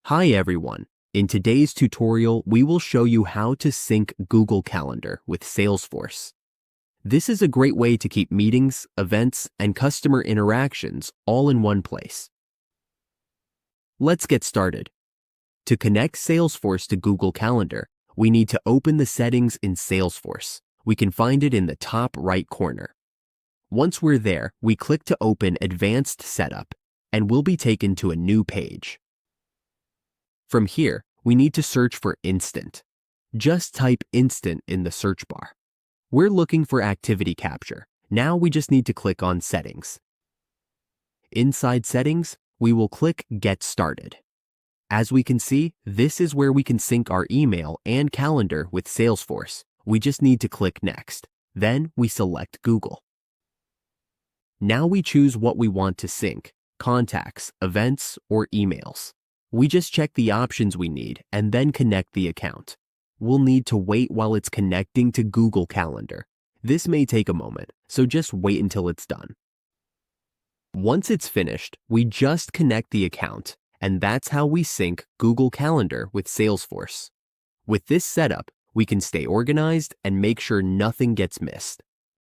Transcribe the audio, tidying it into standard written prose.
Hi everyone. In today's tutorial, we will show you how to sync Google Calendar with Salesforce. This is a great way to keep meetings, events, and customer interactions all in one place. Let's get started. To connect Salesforce to Google Calendar, we need to open the settings in Salesforce. We can find it in the top right corner. Once we're there, we click to open Advanced Setup, and we'll be taken to a new page. From here, we need to search for Instant. Just type Instant in the search bar. We're looking for Activity Capture. Now we just need to click on Settings. Inside Settings, we will click Get Started. As we can see, this is where we can sync our email and calendar with Salesforce. We just need to click Next. Then we select Google. Now we choose what we want to sync: contacts, events, or emails. We just check the options we need and then connect the account. We'll need to wait while it's connecting to Google Calendar. This may take a moment, so just wait until it's done. Once it's finished, we just connect the account, and that's how we sync Google Calendar with Salesforce. With this setup, we can stay organized and make sure nothing gets missed.